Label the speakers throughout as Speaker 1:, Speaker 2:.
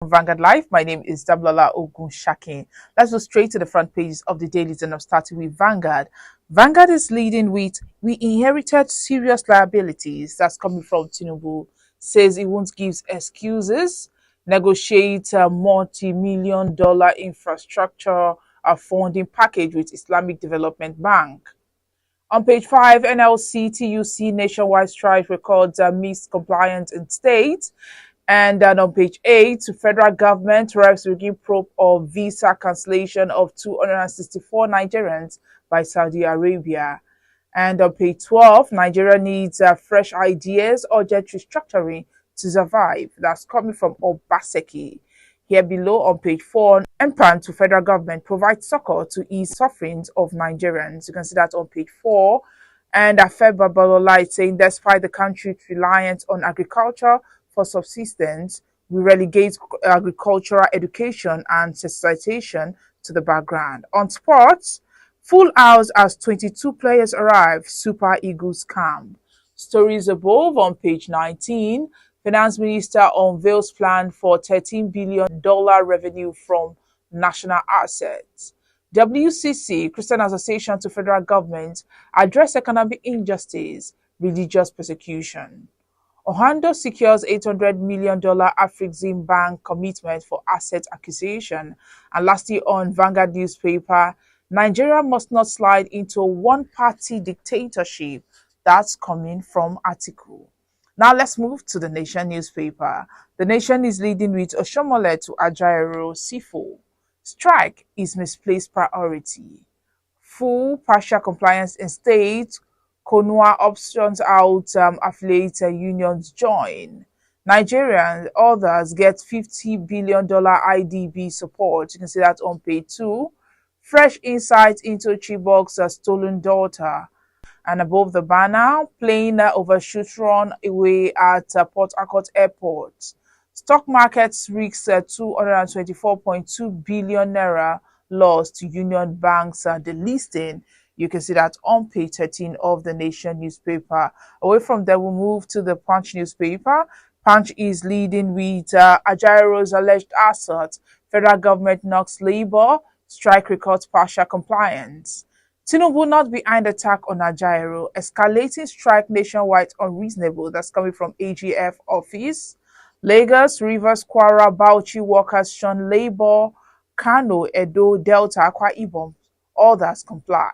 Speaker 1: Vanguard Live. My name is Dablola Ogunshakin. Let's go straight to the front pages of the dailies, and I'm starting with Vanguard. Vanguard is leading with "We inherited serious liabilities." That's coming from TINUBU. Says he won't give excuses. Negotiate a multi-million dollar infrastructure funding package with Islamic Development Bank. On page 5, NLC TUC nationwide strike records missed compliance in states. And then on page 8, federal government reps begin probe of visa cancellation of 264 Nigerians by Saudi Arabia. And on page 12, Nigeria needs fresh ideas, urgent restructuring to survive. That's coming from Obaseki. Here below on page 4, MPAN to federal government provides succor to ease sufferings of Nigerians. You can see that on page 4. And Afeba Balola is saying, despite the country's reliance on agriculture for subsistence, we relegate agricultural education and sensitization to the background. On sports, full house as 22 players arrive, Super Eagles camp. Stories above on page 19. Finance Minister unveils plan for $13 billion revenue from national assets. WCC, Christian Association to Federal Government, address economic injustice, religious persecution. Ohando secures $800 million Afrexim Bank commitment for asset acquisition. And lastly, on Vanguard newspaper, Nigeria must not slide into a one-party dictatorship. That's coming from article. Now let's move to the Nation newspaper. The Nation is leading with Oshomole to Ajaero Sifo. Strike is misplaced priority. Full partial compliance in state. Konua options out, affiliate unions join. Nigerians, others get $50 billion IDB support. You can see that on page 2. Fresh insights into Chibok's stolen daughter. And above the banner, plane overshoots run away at Port Harcourt Airport. Stock markets risks 224.2 billion naira loss to Union Bank's delisting. You can see that on page 13 of the Nation newspaper. Away from there, we'll move to the Punch newspaper. Punch is leading with Ajaero's alleged assault. Federal government knocks labor. Strike records partial compliance. TINUBU not behind attack on Ajaero. Escalating strike nationwide unreasonable. That's coming from AGF office. Lagos, Rivers, Kwara, Bauchi workers shun labor. Kano, Edo, Delta, Akwa Ibom. Others comply.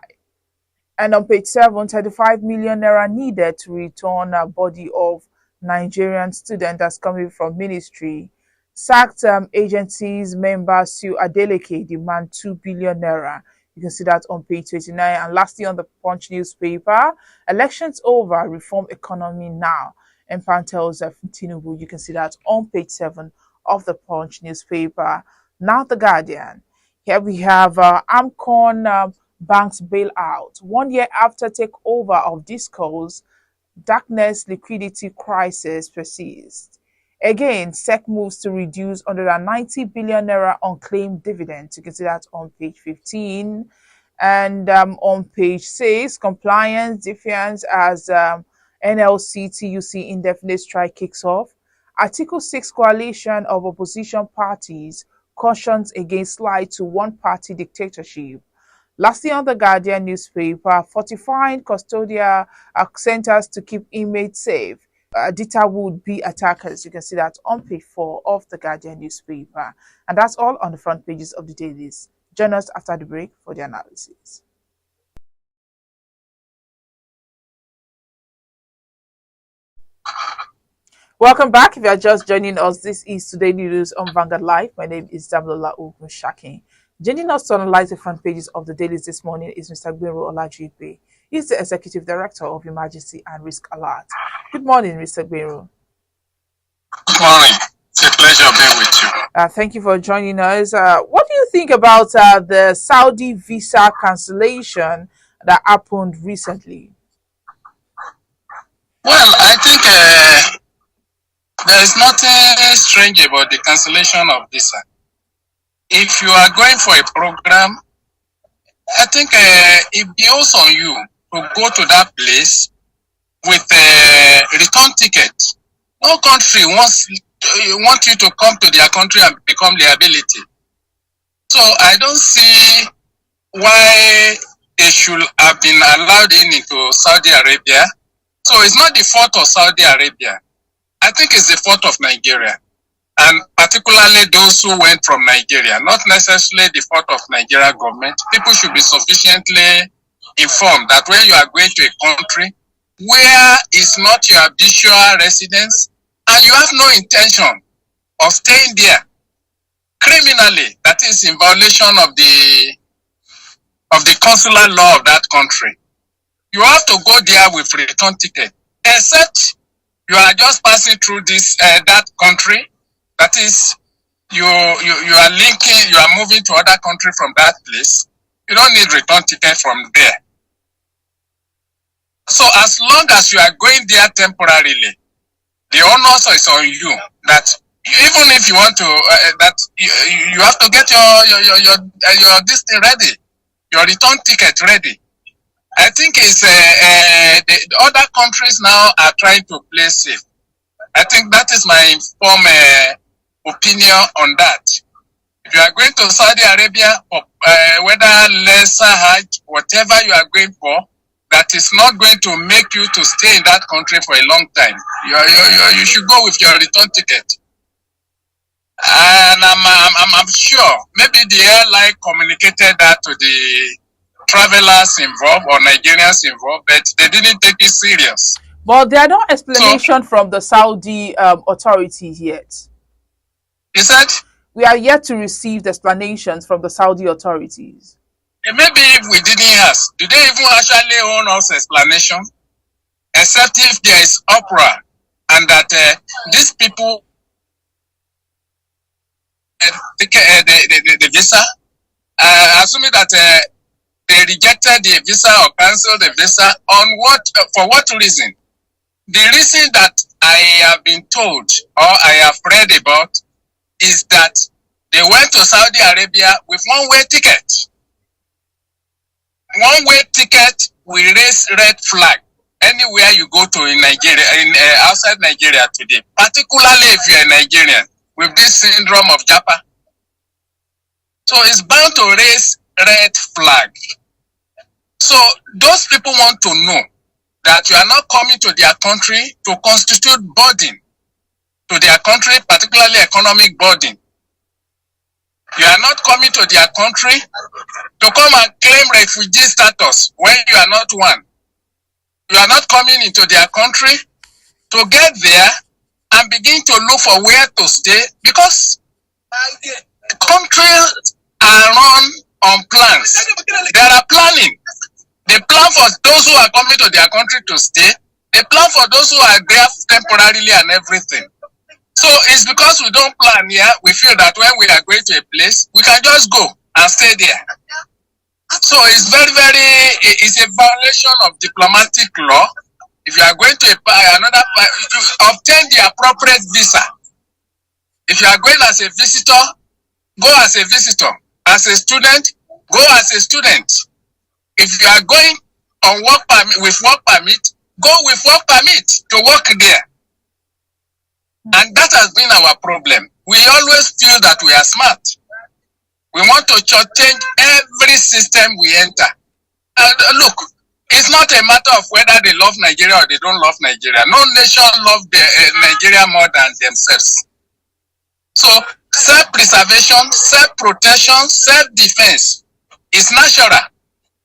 Speaker 1: And on page 7, 35 million naira needed to return a body of Nigerian student that's coming from ministry. Sacked agencies members sue Adeleke demand 2 billion naira. You can see that on page 29. And lastly, on the Punch newspaper, elections over, reform economy now. MPAN tells TINUBU. You can see that on page 7 of the Punch newspaper. Now the Guardian. Here we have AMCON-Banks bailout. 1 year after takeover of Disco's, darkness liquidity crisis persists. Again, SEC moves to reduce 190 billion naira unclaimed dividends. You can see that on page 15. And on page 6, compliance defiance as NLC TUC indefinite strike kicks off. Article 6 coalition of opposition parties cautions against slide to one-party dictatorship. Lastly, on the Guardian newspaper, fortifying custodial centers to keep inmates safe. Deter would-be attackers. You can see that on page 4 of the Guardian newspaper. And that's all on the front pages of the dailies. Join us after the break for the analysis. Welcome back. If you are just joining us, this is Today News on Vanguard Live. My name is Dablola Ogunshakin. Joining us to analyze the front pages of the dailies this morning is Mr. Gbero Olajuipe. He's the Executive Director of Emergency and Risk Alert. Good morning, Mr. Gbero.
Speaker 2: Good morning. It's a pleasure being with you.
Speaker 1: Thank you for joining us. What do you think about the Saudi visa cancellation that happened recently?
Speaker 2: Well, I think there is nothing strange about the cancellation of visa. If you are going for a program, I think it behoves on you to go to that place with a return ticket. No country wants want you to come to their country and become liability. So I don't see why they should have been allowed into Saudi Arabia. So it's not the fault of Saudi Arabia. I think it's the fault of Nigeria, and particularly those who went from Nigeria, not necessarily the fault of Nigeria government. People should be sufficiently informed that when you are going to a country where it's not your habitual residence and you have no intention of staying there criminally, that is in violation of the consular law of that country, you have to go there with return ticket, except you are just passing through this that country. That is, you are linking, you are moving to other country from that place. You don't need return ticket from there. So as long as you are going there temporarily, the onus is on you that even if you want to, that you have to get your this thing ready, your return ticket ready. I think it's the other countries now are trying to play safe. I think that is my informed opinion on that. If you are going to Saudi Arabia, whether lesser Hajj, whatever you are going for, that is not going to make you to stay in that country for a long time. You should go with your return ticket. And I'm sure maybe the airline communicated that to the travelers involved or Nigerians involved, but they didn't take it serious.
Speaker 1: But there are no explanation from the Saudi authorities yet.
Speaker 2: You said?
Speaker 1: We are yet to receive the explanations from the Saudi authorities.
Speaker 2: Maybe if we didn't ask, do they even actually own us explanation? Except if there is uproar and that these people take the visa, assuming that they rejected the visa or canceled the visa on what, for what reason? The reason that I have been told or I have read about is that they went to Saudi Arabia with one-way ticket. One-way ticket will raise red flag anywhere you go to in Nigeria, outside Nigeria today, particularly if you're a Nigerian with this syndrome of Japa. So it's bound to raise red flag. So those people want to know that you are not coming to their country to constitute burden to their country, particularly economic burden. You are not coming to their country to come and claim refugee status when you are not one. You are not coming into their country to get there and begin to look for where to stay, because countries are run on plans. There are planning. They plan for those who are coming to their country to stay. They plan for those who are there temporarily and everything. So it's because we don't plan here, we feel that when we are going to a place, we can just go and stay there. So it's it's a violation of diplomatic law. If you are going to to obtain the appropriate visa. If you are going as a visitor, go as a visitor. As a student, go as a student. If you are going on work permit, with work permit, go with work permit to work there. And that has been our problem. We always feel that we are smart. We want to change every system we enter. And look, it's not a matter of whether they love Nigeria or they don't love Nigeria. No nation loves Nigeria more than themselves. So self-preservation, self-protection, self-defense is natural,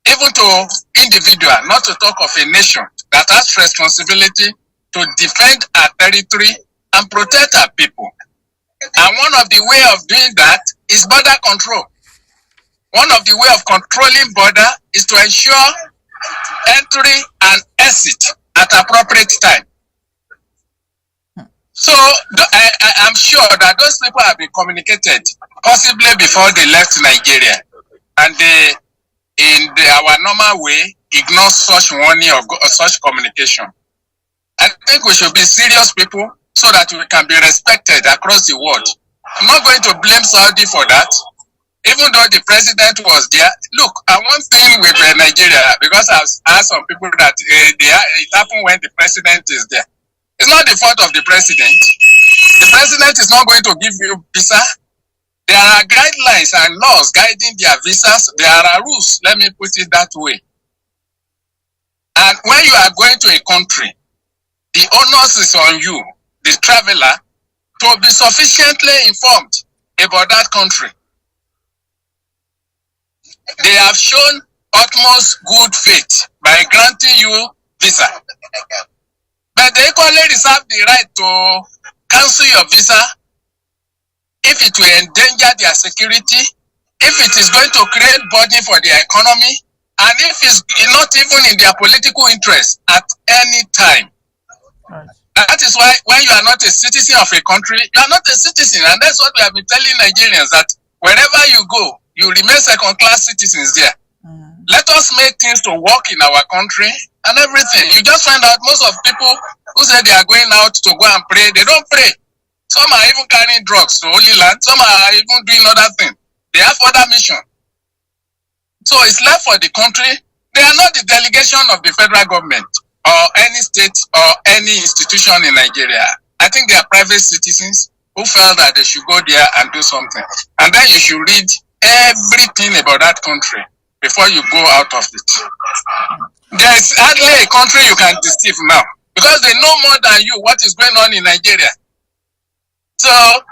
Speaker 2: even to individual, not to talk of a nation that has responsibility to defend our territory and protect our people. And one of the way of doing that is border control. One of the way of controlling border is to ensure entry and exit at appropriate time. So I'm sure that those people have been communicated possibly before they left Nigeria, and they, our normal way, ignore such warning or such communication. I think we should be serious people so that we can be respected across the world. I'm not going to blame Saudi for that, even though the president was there. Look, one thing with Nigeria, because I've asked some people that it happened when the president is there. It's not the fault of the president. The president is not going to give you visa. There are guidelines and laws guiding their visas. There are rules, let me put it that way. And when you are going to a country, the onus is on you, the traveler, to be sufficiently informed about that country. They have shown utmost good faith by granting you visa. But they equally reserve the right to cancel your visa if it will endanger their security, if it is going to create burden for their economy, and if it's not even in their political interest at any time.
Speaker 1: Right.
Speaker 2: That is why when you are not a citizen of a country, you are not a citizen. And that's what we have been telling Nigerians, that wherever you go, you remain second-class citizens there. Let us make things to work in our country and everything. You just find out most of people who say they are going out to go and pray, they don't pray. Some are even carrying drugs to Holy Land. Some are even doing other things. They have other mission. So it's left for the country. They are not the delegation of the federal government or any state or any institution in Nigeria. I think they are private citizens who felt that they should go there and do something. And then you should read everything about that country before you go out of it. There is hardly a country you can deceive now, because they know more than you what is going on in Nigeria. So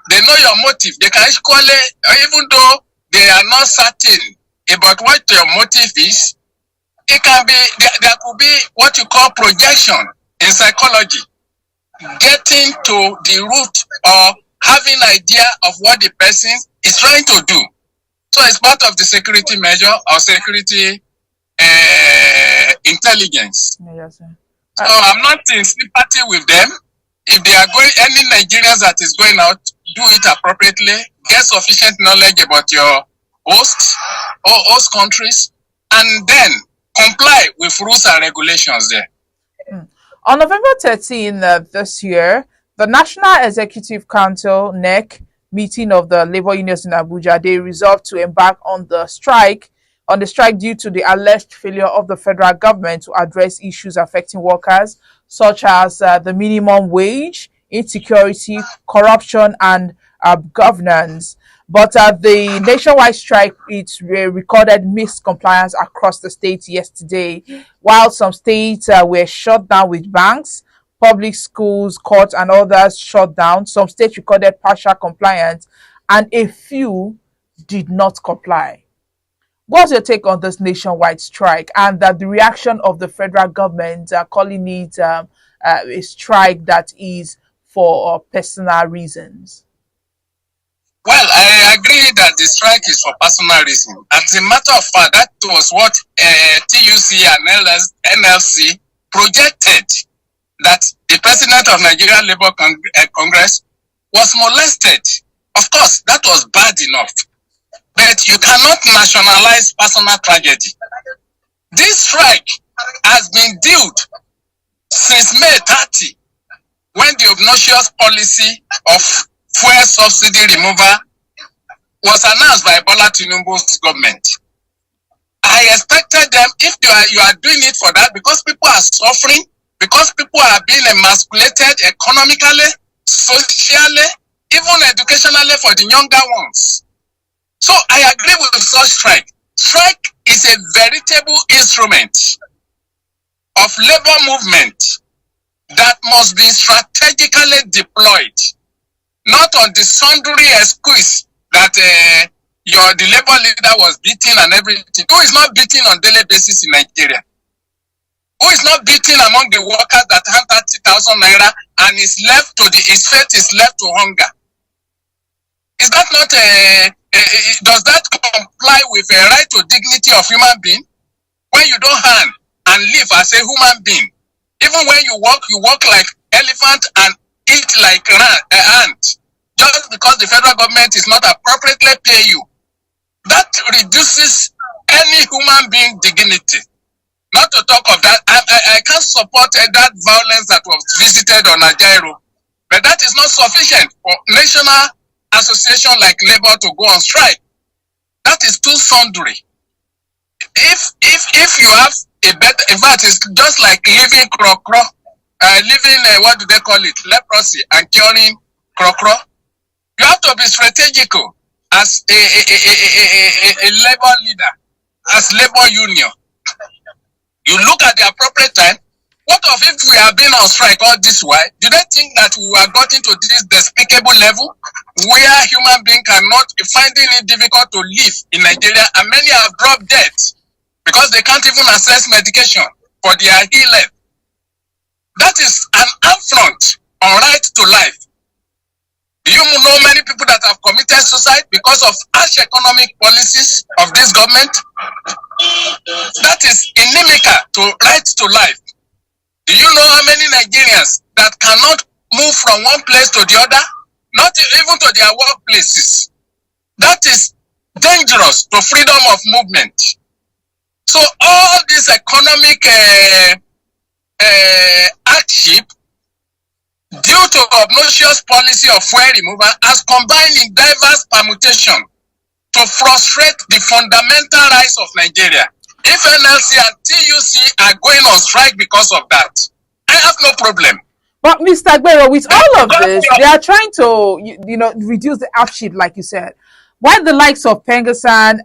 Speaker 2: they know your motive. They can equally, even though they are not certain about what your motive is, it can be, there could be what you call projection in psychology, getting to the root or having idea of what the person is trying to do. So it's part of the security measure or security intelligence.
Speaker 1: Yes, sir.
Speaker 2: So I'm not in sympathy with them. If they are going, any Nigerians that is going out, do it appropriately, get sufficient knowledge about your host or host countries, and then comply with rules and regulations there.
Speaker 1: On November 13 this year, the National Executive Council, NEC, meeting of the labor unions in Abuja, they resolved to embark on the strike due to the alleged failure of the federal government to address issues affecting workers, such as the minimum wage, insecurity, corruption, and governance. But the nationwide strike, it recorded mixed compliance across the states yesterday, while some states were shut down with banks, public schools, courts, and others shut down. Some states recorded partial compliance, and a few did not comply. What's your take on this nationwide strike and the reaction of the federal government calling it a strike that is for personal reasons?
Speaker 2: Well, I agree that the strike is for personal reasons. As a matter of fact, that was what TUC and NLC projected, that the president of Nigerian Labour Congress was molested. Of course, that was bad enough. But you cannot nationalize personal tragedy. This strike has been due since May 30, when the obnoxious policy of fuel subsidy removal was announced by TINUBU's government. I expected them, if you are doing it for that, because people are suffering, because people are being emasculated economically, socially, even educationally for the younger ones. So I agree with such strike. Strike is a veritable instrument of labor movement that must be strategically deployed, not on the sundry excuse that the labor leader was beaten and everything. Who is not beaten on daily basis in Nigeria? Who is not beaten among the workers that have 30,000 naira and his fate is left to hunger? Is that not does that comply with a right to dignity of human being? When you don't hand and live as a human being, even when you walk like elephant and eat like ant, just because the federal government is not appropriately pay you, that reduces any human being dignity. Not to talk of that, I can't support that violence that was visited on Ajaero, but that is not sufficient for national association like labor to go on strike. That is too sundry. If you have a better, in fact, it's just like living what do they call it, leprosy, and curing Krokro. You have to be strategical as a labor leader, as labor union. You look at the appropriate time. What of if we have been on strike all this while? Do they think that we are getting to this despicable level where human beings cannot finding it difficult to live in Nigeria, and many have dropped dead because they can't even access medication for their healing? That is an affront on right to life. Do you know many people that have committed suicide because of harsh economic policies of this government? That is inimical to right to life. Do you know how many Nigerians that cannot move from one place to the other, not even to their workplaces? That is dangerous to freedom of movement. So all this economic hardship due to obnoxious policy of fuel removal has combined in diverse permutation to frustrate the fundamental rights of Nigeria. If NLC and TUC are going on strike because of that, I have no problem.
Speaker 1: But Mr. Ajaero, with all of this, they are trying to, reduce the hardship, like you said. While the likes of Pengasan,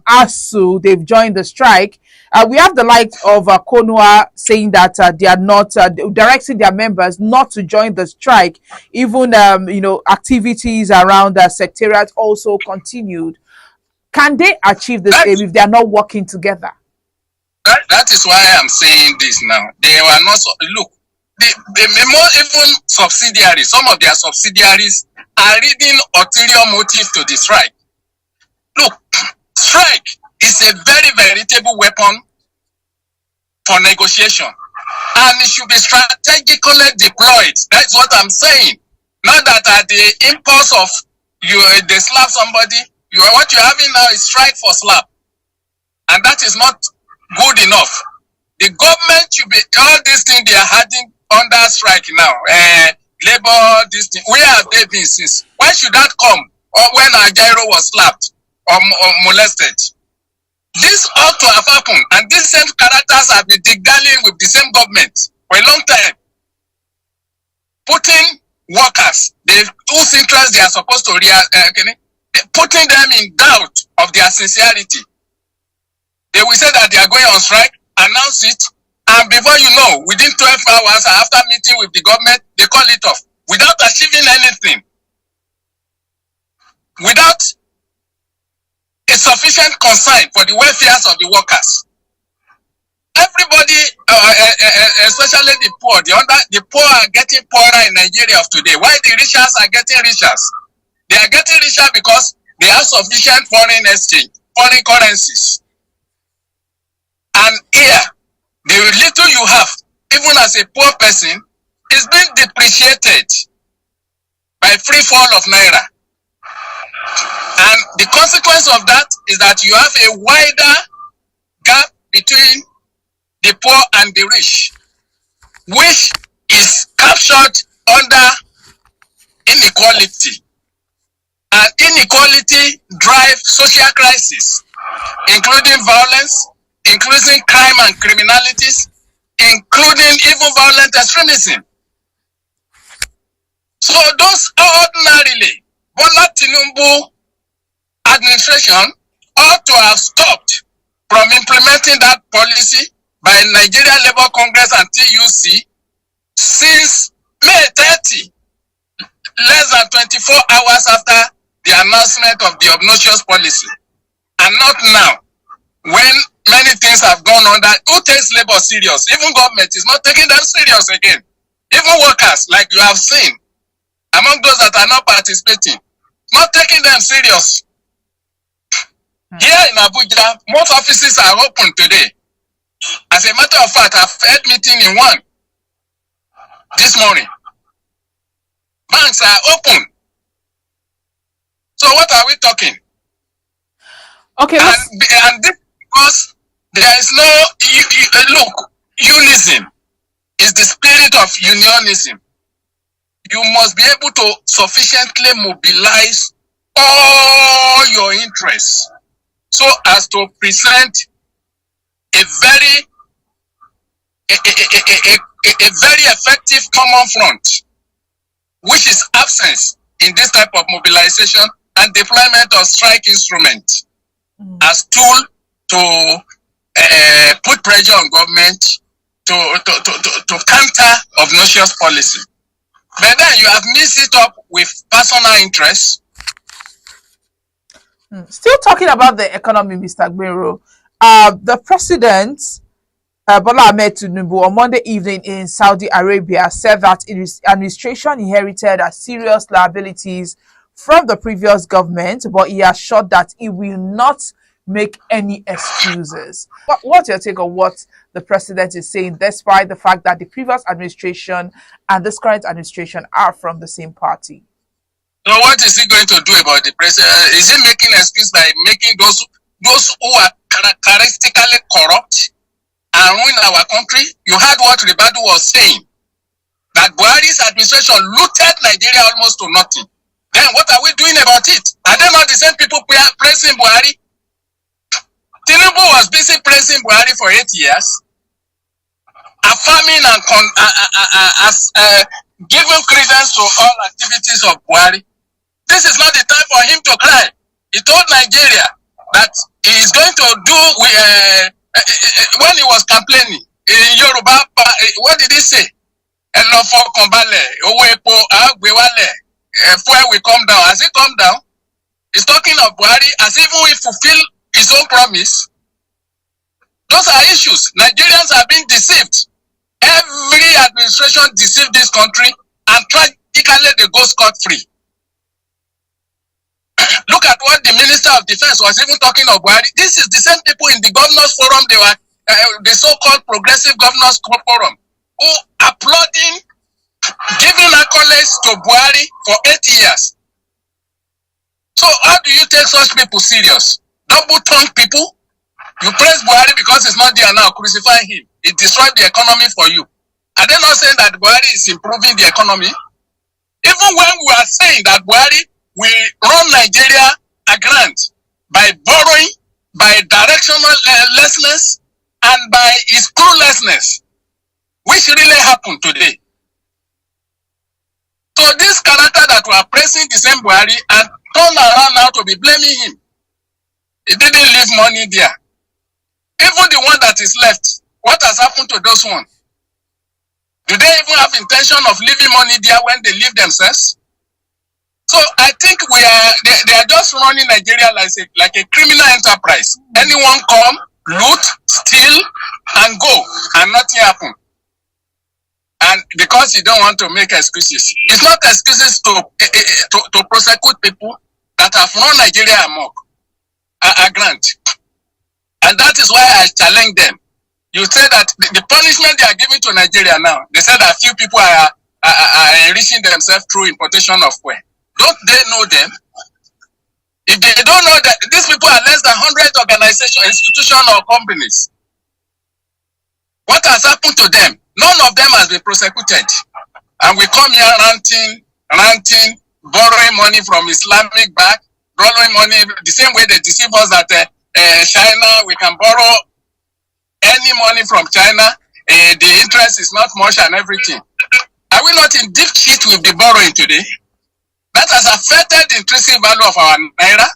Speaker 1: ASU, they've joined the strike, we have the likes of Konua saying that they are not directing their members not to join the strike. Even, activities around the secretariat also continued. Can they achieve this aim if they are not working together?
Speaker 2: That is why I'm saying this now. They were not, look, the more even subsidiaries, some of their subsidiaries are reading ulterior motive to the strike. Look, strike is a very veritable weapon for negotiation, and it should be strategically deployed. That's what I'm saying. Not that at the impulse of they slap somebody. What you're having now is strike for slap, and that is not good enough. The government should be all these things they are having under strike now. Labor, this thing. Where have they been since? Why should that come? Or when Ajaero was slapped or molested? This ought to have happened, and these same characters have been digging with the same government for a long time, putting workers whose interests they are supposed to putting them in doubt of their sincerity. They will say that they are going on strike, announce it, and before you know, within 12 hours after meeting with the government, they call it off without achieving anything, without a sufficient concern for the welfare of the workers. Everybody, especially the poor, the poor are getting poorer in Nigeria of today. Why the richers are getting richer? They are getting richer because they have sufficient foreign exchange, foreign currencies. And here, the little you have, even as a poor person, is being depreciated by free fall of Naira. And the consequence of that is that you have a wider gap between the poor and the rich, which is captured under inequality. And inequality drives social crisis, including violence, including crime and criminalities, including even violent extremism. So those ordinarily, Bola TINUBU administration ought to have stopped from implementing that policy by Nigeria Labour Congress and TUC since May 30, less than 24 hours after the announcement of the obnoxious policy, and not now, when many things have gone on. That who takes labor serious? Even government is not taking them serious again. Even workers, like you have seen, among those that are not participating, not taking them serious. Here in Abuja, most offices are open today. As a matter of fact, I've had meeting in one this morning. Banks are open. So what are we talking?
Speaker 1: Okay,
Speaker 2: and this because there is no look. Unionism is the spirit of unionism. You must be able to sufficiently mobilize all your interests so as to present a very effective common front, which is absence in this type of mobilization and deployment of strike instruments as tool to put pressure on government to counter obnoxious policy. But then you have mixed it up with personal interests.
Speaker 1: Still talking about the economy, Mr. Gbero, the president, Bola Ahmed TINUBU, on Monday evening in Saudi Arabia said that his administration inherited serious liabilities from the previous government, but he assured that he will not make any excuses. What's your take on what the president is saying, despite the fact that the previous administration and this current administration are from the same party?
Speaker 2: So what is he going to do about the president? Is he making an excuse by making those who are characteristically corrupt and ruin our country? You heard what Ribadu was saying, that Buhari's administration looted Nigeria almost to nothing. Then what are we doing about it? Are they not the same people praising Buhari? TINUBU was busy praising Buhari for 8 years, affirming and giving credence to all activities of Buhari. This is not the time for him to cry. He told Nigeria that he is going to do, when he was complaining in Yoruba, what did he say? Fuel will come down. Has it come down? He's talking of Buhari as if he fulfill his own promise. Those are issues. Nigerians are being deceived. Every administration deceived this country, and tragically they go scot-free. Look at what the Minister of Defense was even talking of Buhari. This is the same people in the Governors Forum, they were the so-called Progressive Governors Forum, who applauding, giving accolades to Buhari for 8 years. So how do you take such people serious? Double-tongued people? You praise Buhari because it's not there now, crucify him. It destroyed the economy for you. Are they not saying that Buhari is improving the economy? Even when we are saying that Buhari will run Nigeria aground by borrowing, by directional lessness, and by his cluelessness, which really happened today. So this character that we are praising the same Buhari and turn around now to be blaming him. He didn't leave money there. Even the one that is left, what has happened to those ones? Do they even have intention of leaving money there when they leave themselves? So I think they are just running Nigeria like a criminal enterprise. Anyone come, loot, steal, and go, and nothing happen. And because you don't want to make excuses, it's not excuses to prosecute people that have run Nigeria amok, a grant. And that is why I challenge them. You say that the punishment they are giving to Nigeria now, they said that few people are enriching themselves through importation of fuel. Don't they know them? If they don't know that these people are less than 100 organizations, institutions, or companies, what has happened to them? None of them has been prosecuted. And we come here ranting, borrowing money from Islamic bank, borrowing money the same way they deceive us that China, we can borrow any money from China, the interest is not much and everything. Are we not in deep shit with the borrowing today? That has affected the intrinsic value of our naira,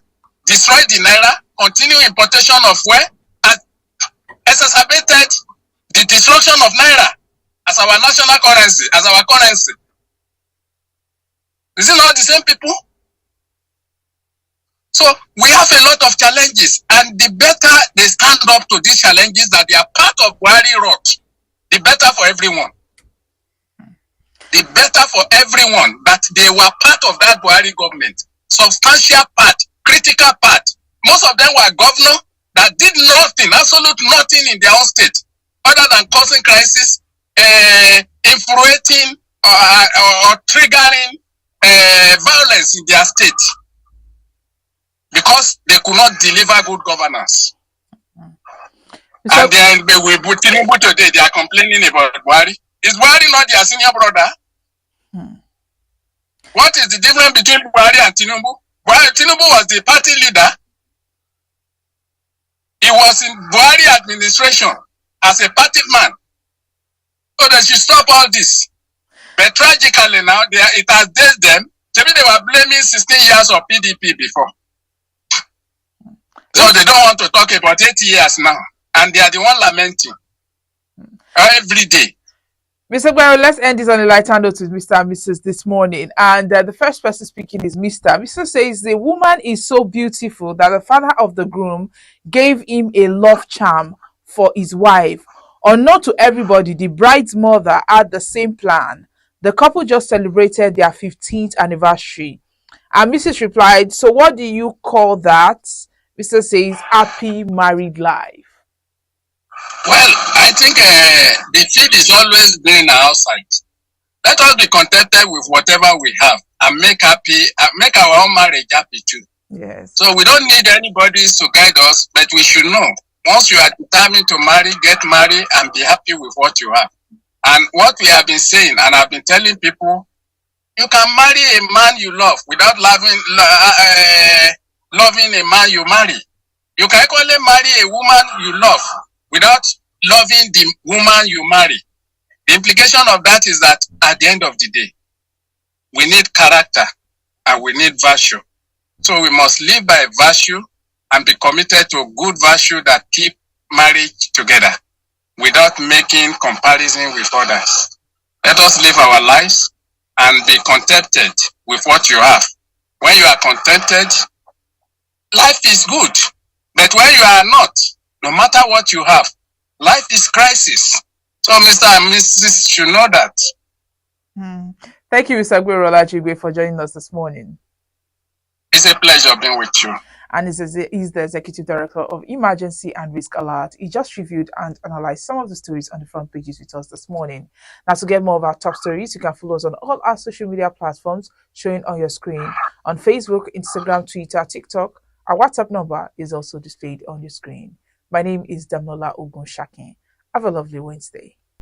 Speaker 2: destroyed the naira, continued importation of fuel, and exacerbated the destruction of naira as our national currency, as our currency. Is it not the same people? So we have a lot of challenges, and the better they stand up to these challenges that they are part of Buhari rot, the better for everyone. The better for everyone that they were part of that Buhari government. Substantial part, critical part. Most of them were governors that did nothing, absolute nothing in their own state, other than causing crisis, infuriating or triggering violence in their state. Because they could not deliver good governance. And then we put TINUBU today, they are complaining about Buhari. Is Buhari not their senior brother? What is the difference between Buhari and TINUBU? TINUBU was the party leader. He was in Buhari administration as a party man. So they should stop all this. But tragically now, it has dated them Maybe they were blaming 16 years of PDP before. So they don't want to talk about 8 years now. And they are the one lamenting every day.
Speaker 1: Mr. Ajaero, let's end this on a lighter note with Mr. and Mrs. this morning. And the first person speaking is Mr. Mr. says the woman is so beautiful that the father of the groom gave him a love charm for his wife. Unknown to everybody, the bride's mother had the same plan. The couple just celebrated their 15th anniversary. And Mrs. replied, so what do you call that? Mr. says, happy married life.
Speaker 2: Well, I think the feed is always green outside. Let us be contented with whatever we have and make our own marriage happy too.
Speaker 1: Yes.
Speaker 2: So we don't need anybody to guide us, but we should know. Once you are determined to marry, get married and be happy with what you have. And what we have been saying, and I've been telling people, you can marry a man you love without loving a man you marry. You can equally marry a woman you love without loving the woman you marry. The implication of that is that at the end of the day, we need character and we need virtue. So we must live by virtue and be committed to good virtue that keep marriage together without making comparison with others. Let us live our lives and be contented with what you have. When you are contented, life is good. But when you are not, no matter what you have, life is crisis. So Mr. and Mrs. should know that.
Speaker 1: Thank you, Mr. Ajaero, for joining us this morning.
Speaker 2: It's a pleasure being with you.
Speaker 1: And he's the Executive Director of Emergency and Risk Alert. He just reviewed and analyzed some of the stories on the front pages with us this morning. Now, to get more of our top stories, you can follow us on all our social media platforms showing on your screen. On Facebook, Instagram, Twitter, TikTok. Our WhatsApp number is also displayed on your screen. My name is Damola Ogunshakin. Have a lovely Wednesday.